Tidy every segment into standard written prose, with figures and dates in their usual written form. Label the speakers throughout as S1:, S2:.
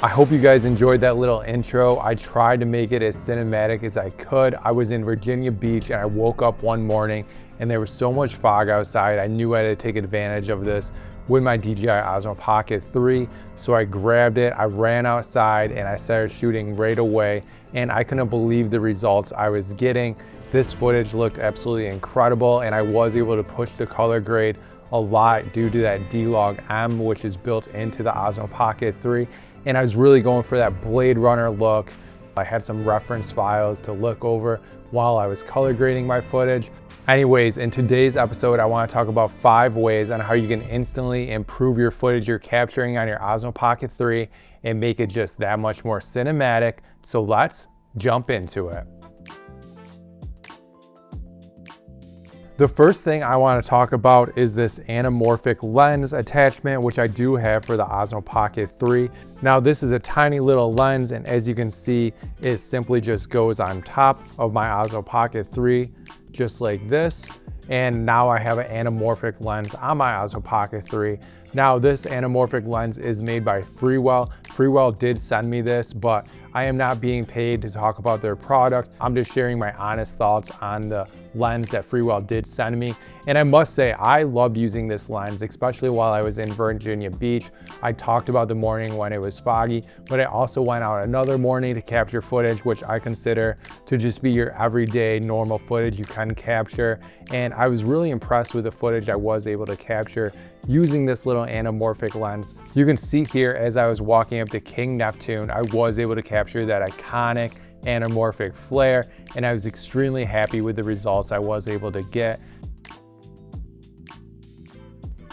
S1: I hope you guys enjoyed that little intro. I tried to make it as cinematic as I could. I was in Virginia Beach and I woke up one morning and there was so much fog outside. I knew I had to take advantage of this with my DJI Osmo Pocket 3. So I grabbed it, I ran outside and I started shooting right away. And I couldn't believe the results I was getting. This footage looked absolutely incredible and I was able to push the color grade a lot due to that D-Log M, which is built into the Osmo Pocket 3. And I was really going for that Blade Runner look. I had some reference files to look over while I was color grading my footage. Anyways, in today's episode, I want to talk about 5 ways on how you can instantly improve your footage you're capturing on your Osmo Pocket 3 and make it just that much more cinematic. So let's jump into it. The first thing I want to talk about is this anamorphic lens attachment, which I do have for the Osmo Pocket 3. Now this is a tiny little lens, and as you can see, it simply just goes on top of my Osmo Pocket 3, just like this. And now I have an anamorphic lens on my Osmo Pocket 3. Now this anamorphic lens is made by Freewell. Freewell did send me this, but I am not being paid to talk about their product. I'm just sharing my honest thoughts on the lens that Freewell did send me. And I must say, I loved using this lens, especially while I was in Virginia Beach. I talked about the morning when it was foggy, but I also went out another morning to capture footage, which I consider to just be your everyday normal footage you can capture. And I was really impressed with the footage I was able to capture using this little anamorphic lens. You can see here as I was walking up to King Neptune, I was able to capture that iconic anamorphic flare, and I was extremely happy with the results I was able to get.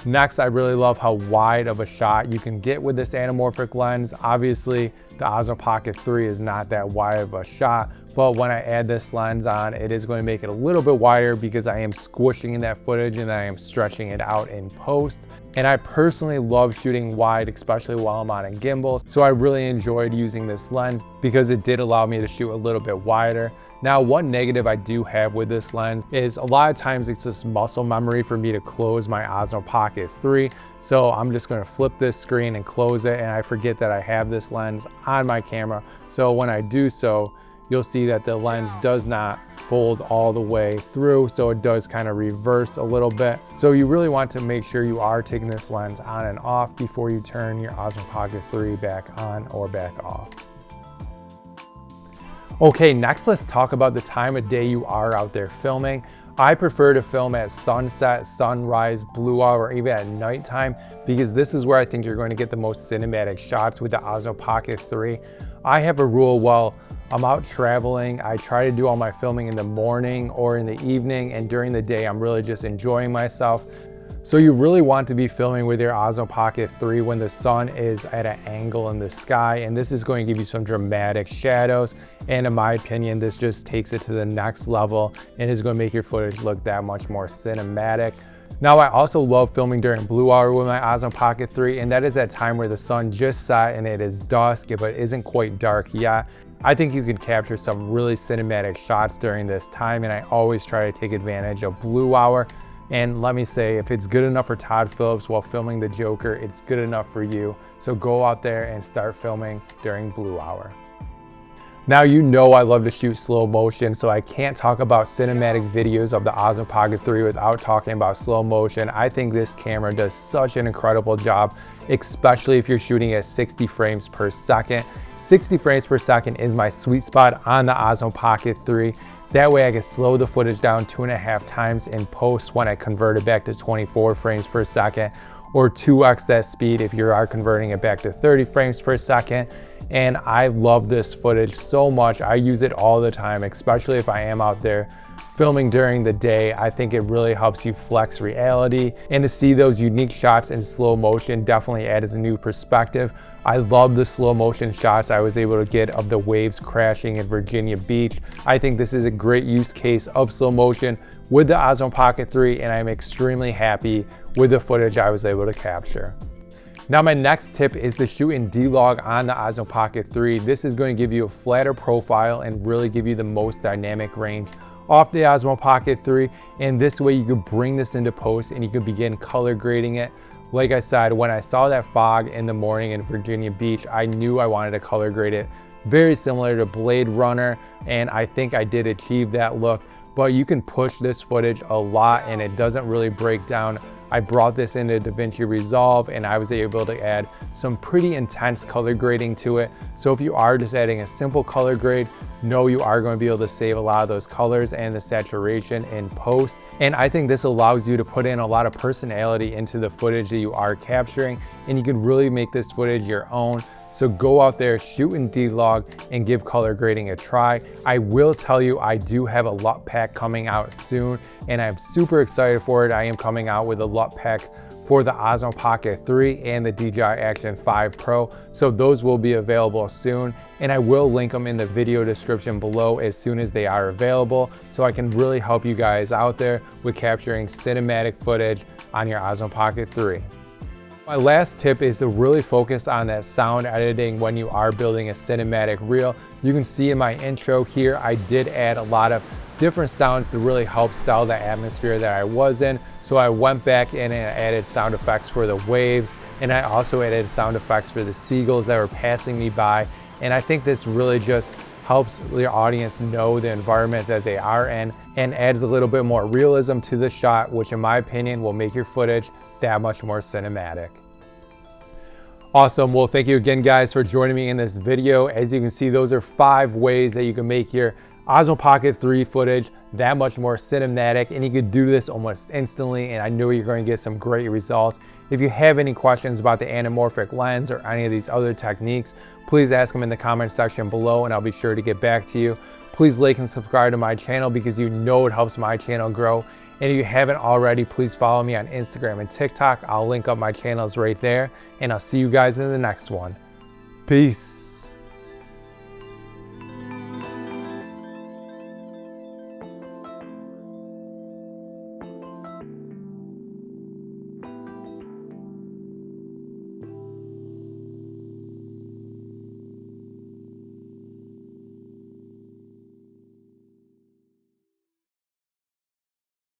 S1: Next, I really love how wide of a shot you can get with this anamorphic lens. Obviously, the Osmo Pocket 3 is not that wide of a shot, but when I add this lens on, it is going to make it a little bit wider because I am squishing in that footage and I am stretching it out in post. And I personally love shooting wide, especially while I'm on a gimbal. So I really enjoyed using this lens because it did allow me to shoot a little bit wider. Now, one negative I do have with this lens is a lot of times it's just muscle memory for me to close my Osmo Pocket 3. So I'm just gonna flip this screen and close it, and I forget that I have this lens on my camera. So when I do so, you'll see that the lens does not fold all the way through, so it does kind of reverse a little bit. So you really want to make sure you are taking this lens on and off before you turn your Osmo Pocket 3 back on or back off. Okay, next let's talk about the time of day you are out there filming. I prefer to film at sunset, sunrise, blue hour, or even at nighttime, because this is where I think you're going to get the most cinematic shots with the Osmo Pocket 3. I have a rule, while I'm out traveling, I try to do all my filming in the morning or in the evening, and during the day I'm really just enjoying myself. So you really want to be filming with your Osmo Pocket 3 when the sun is at an angle in the sky, and this is going to give you some dramatic shadows. And in my opinion, this just takes it to the next level and is going to make your footage look that much more cinematic. Now, I also love filming during blue hour with my Osmo Pocket 3, and that is that time where the sun just set and it is dusk, but isn't quite dark yet. I think you can capture some really cinematic shots during this time, and I always try to take advantage of blue hour. And let me say, if it's good enough for Todd Phillips while filming the Joker, it's good enough for you. So go out there and start filming during blue hour. Now, you know I love to shoot slow motion, so I can't talk about cinematic videos of the Osmo Pocket 3 without talking about slow motion. I think this camera does such an incredible job, especially if you're shooting at 60 frames per second. 60 frames per second is my sweet spot on the Osmo Pocket 3. That way I can slow the footage down 2.5 times in post when I convert it back to 24 frames per second, or 2x that speed if you are converting it back to 30 frames per second. And I love this footage so much. I use it all the time, especially if I am out there filming during the day. I think it really helps you flex reality, and to see those unique shots in slow motion definitely adds a new perspective. I love the slow motion shots I was able to get of the waves crashing in Virginia Beach. I think this is a great use case of slow motion with the Osmo Pocket 3, and I'm extremely happy with the footage I was able to capture. Now, my next tip is to shoot in D-Log on the Osmo Pocket 3. This is going to give you a flatter profile and really give you the most dynamic range off the Osmo Pocket 3, and this way you could bring this into post and you could begin color grading it Like I said, when I saw that fog in the morning in Virginia Beach, I knew I wanted to color grade it very similar to Blade Runner, and I think I did achieve that look. But you can push this footage a lot and it doesn't really break down. I brought this into DaVinci Resolve and I was able to add some pretty intense color grading to it. So if you are just adding a simple color grade, know you are going to be able to save a lot of those colors and the saturation in post. And I think this allows you to put in a lot of personality into the footage that you are capturing, and you can really make this footage your own. So go out there, shoot in D-Log, and give color grading a try. I will tell you, I do have a LUT Pack coming out soon, and I'm super excited for it. I am coming out with a LUT Pack for the Osmo Pocket 3 and the DJI Action 5 Pro. So those will be available soon, and I will link them in the video description below as soon as they are available, so I can really help you guys out there with capturing cinematic footage on your Osmo Pocket 3. My last tip is to really focus on that sound editing when you are building a cinematic reel. You can see in my intro here, I did add a lot of different sounds to really help sell the atmosphere that I was in. So I went back in and added sound effects for the waves, and I also added sound effects for the seagulls that were passing me by. And I think this really just helps your audience know the environment that they are in and adds a little bit more realism to the shot, which in my opinion will make your footage that much more cinematic. Awesome. Well, thank you again, guys, for joining me in this video. As you can see, those are 5 ways that you can make your Osmo Pocket 3 footage that much more cinematic, and you could do this almost instantly, and I know you're going to get some great results. If you have any questions about the anamorphic lens or any of these other techniques, please ask them in the comment section below and I'll be sure to get back to you. Please like and subscribe to my channel because you know it helps my channel grow. And if you haven't already, please follow me on Instagram and TikTok. I'll link up my channels right there, and I'll see you guys in the next one. Peace.